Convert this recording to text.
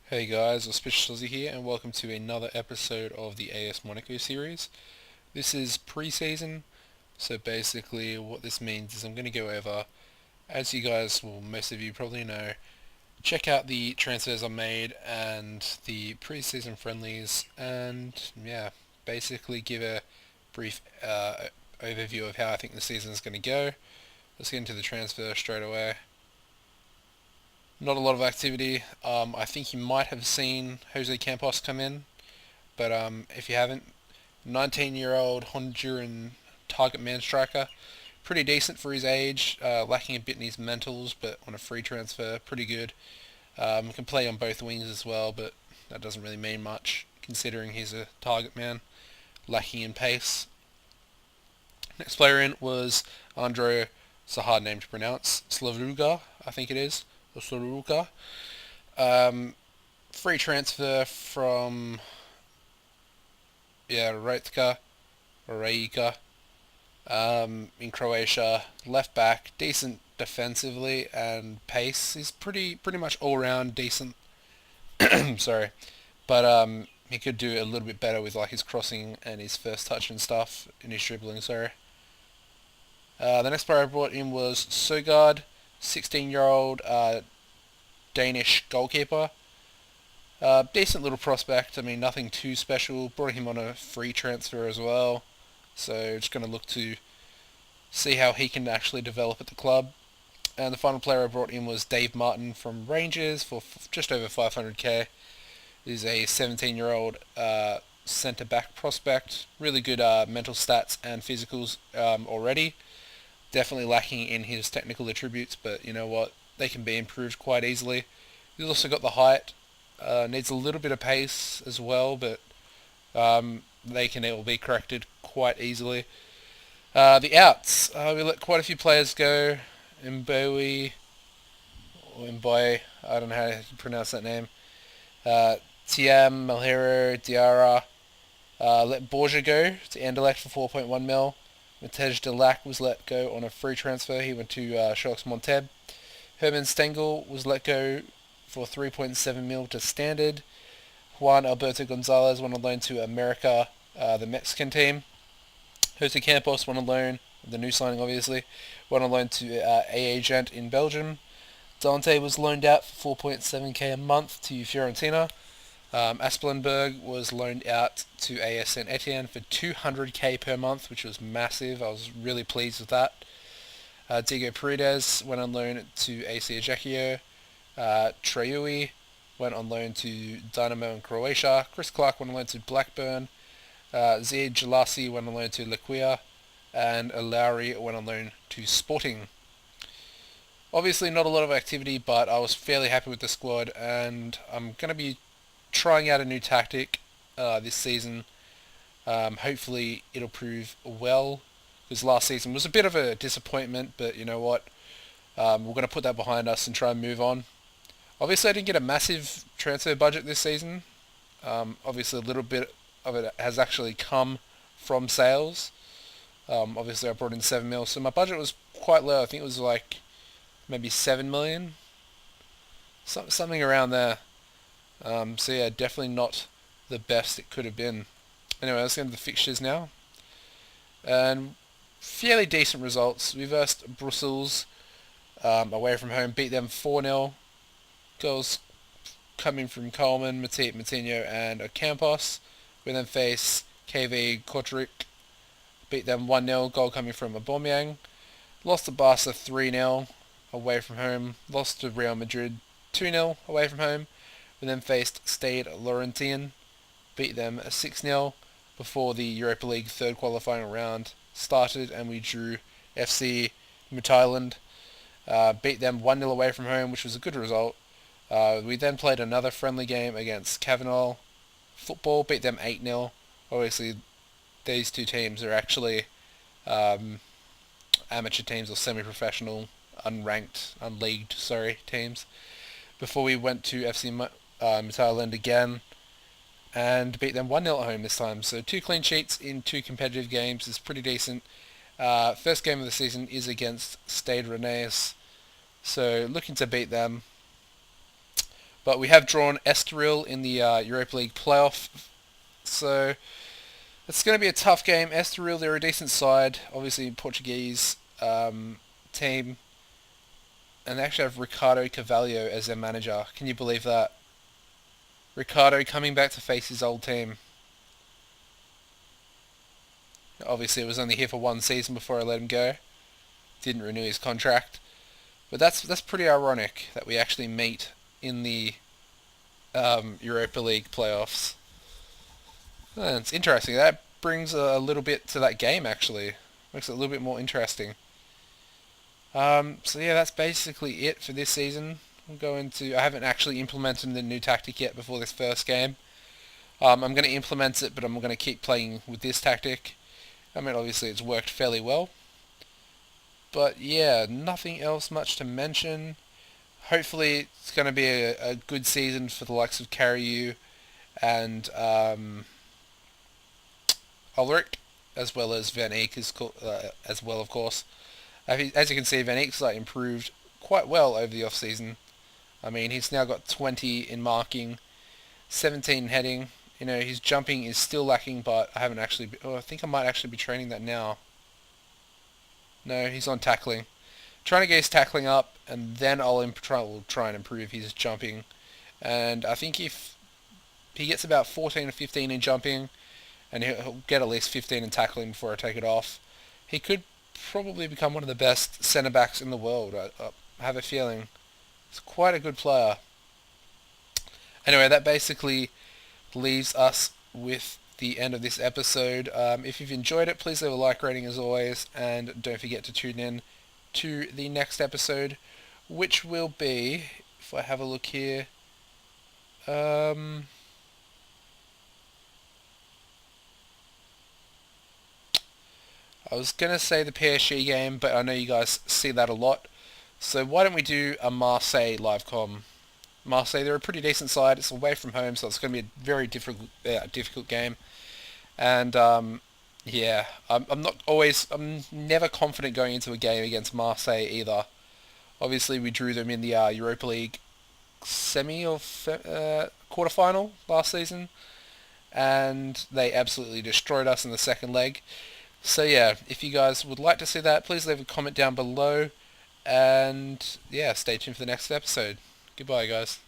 Hey guys, Auspicious Aussie here, and welcome to another episode of the AS Monaco series. This is pre-season, so basically what this means is I'm going to go over, as you guys, well most of you probably know, check out the transfers I made and the pre-season friendlies, and yeah, basically give a brief overview of how I think the season is going to go. Let's get into the transfer straight away. Not a lot of activity. I think you might have seen Jose Campos come in, but if you haven't, 19-year-old Honduran target man striker, pretty decent for his age, lacking a bit in his mentals, but on a free transfer, pretty good. Can play on both wings as well, but that doesn't really mean much considering he's a target man, lacking in pace. Next player in was Andro, it's a hard name to pronounce, Slavuga, I think it is, or Slavuga. Um, Free transfer from Rajka or Rajka in Croatia. Left back, decent defensively and pace. He's pretty much all round decent. Sorry, but he could do a little bit better with like his crossing and his first touch and stuff in his dribbling. Sorry. The next player I brought in was Sogard, 16-year-old Danish goalkeeper. Decent little prospect. I mean, nothing too special. Brought him on a free transfer as well. So just going to look to see how he can actually develop at the club. And the final player I brought in was Dave Martin from Rangers for just over 500k. He's a 17-year-old centre back prospect. Really good mental stats and physicals already. Definitely lacking in his technical attributes, but you know what? They can be improved quite easily. He's also got the height. Needs a little bit of pace as well, but they can all be corrected quite easily. The outs. We let quite a few players go. Mbowe, or Mboy, I don't know how to pronounce that name. Tiam, Malhero, Diarra. Let Borja go to Anderlecht for 4.1 mil. Matej Delac was let go on a free transfer. He went to Sharks Monteb. Herman Stengel was let go for 3.7 mil to Standard. Juan Alberto Gonzalez went on loan to America, the Mexican team. Jose Campos went on loan, the new signing obviously, went on loan to AA Gent in Belgium. Dante was loaned out for 4.7k a month to Fiorentina. Aspelenberg was loaned out to AS Saint Etienne for 200k per month, which was massive. I was really pleased with that. Diego Paredes went on loan to AC Ajaccio. Traiui went on loan to Dynamo in Croatia. Chris Clark went on loan to Blackburn. Ziad Jalasi went on loan to Lequia. And Lowry went on loan to Sporting. Obviously not a lot of activity, but I was fairly happy with the squad, and I'm going to be trying out a new tactic this season. Hopefully it'll prove well, because last season was a bit of a disappointment, but you know what? We're going to put that behind us and try and move on. Obviously I didn't get a massive transfer budget this season. Obviously a little bit of it has actually come from sales. Obviously I brought in 7 mil, so my budget was quite low. I think it was like maybe 7 million, something around there. So yeah, definitely not the best it could have been. Anyway, let's get into the fixtures now. And fairly decent results. We versed Brussels away from home, beat them 4-0. Goals coming from Coleman, Matinho and Ocampos. We then face KV Kotrick, beat them 1-0, goal coming from Aubameyang. Lost to Barca 3-0 away from home. Lost to Real Madrid 2-0 away from home. We then faced Stade Laurentien, beat them 6-0 before the Europa League third qualifying round started, and we drew FC Midtjylland, beat them 1-0 away from home, which was a good result. We then played another friendly game against Cavenol Football, beat them 8-0. Obviously, these two teams are actually amateur teams or semi-professional, unleagued teams. Before we went to FC Midtjylland again and beat them 1-0 at home this time. So 2 clean sheets in 2 competitive games is pretty decent. First game of the season is against Stade Rennais, so looking to beat them. But we have drawn Estoril in the Europa League playoff, so it's going to be a tough game. Estoril, they're a decent side, obviously Portuguese team, and they actually have Ricardo Carvalho as their manager. Can you believe that? Ricardo coming back to face his old team. Obviously, it was only here for one season before I let him go. Didn't renew his contract, but that's pretty ironic that we actually meet in the Europa League playoffs. It's interesting. That brings a little bit to that game, actually. Makes it a little bit more interesting. So yeah, that's basically it for this season. We'll go into. I haven't actually implemented the new tactic yet before this first game. I'm going to implement it, but I'm going to keep playing with this tactic. I mean, obviously it's worked fairly well. But yeah, nothing else much to mention. Hopefully it's going to be a good season for the likes of Carriu and Ulrich, as well as Van Eyck as well, of course. As you can see, Van Eyck's improved quite well over the off season. I mean, he's now got 20 in marking, 17 in heading. You know, his jumping is still lacking, but I haven't actually. I think I might actually be training that now. No, he's on tackling. Trying to get his tackling up, and then will try and improve his jumping. And I think if he gets about 14 or 15 in jumping, and he'll get at least 15 in tackling before I take it off, he could probably become one of the best centre backs in the world. I have a feeling he's quite a good player. Anyway, that basically leaves us with the end of this episode. If you've enjoyed it, please leave a like rating as always, and don't forget to tune in to the next episode, which will be, if I have a look here, I was going to say the PSG game, but I know you guys see that a lot. So why don't we do a Marseille live com? Marseille, they're a pretty decent side. It's away from home, so it's going to be a very difficult game. And yeah, I'm never confident going into a game against Marseille either. Obviously, we drew them in the Europa League semi or quarterfinal last season, and they absolutely destroyed us in the second leg. So yeah, if you guys would like to see that, please leave a comment down below, and yeah, stay tuned for the next episode. Goodbye, guys.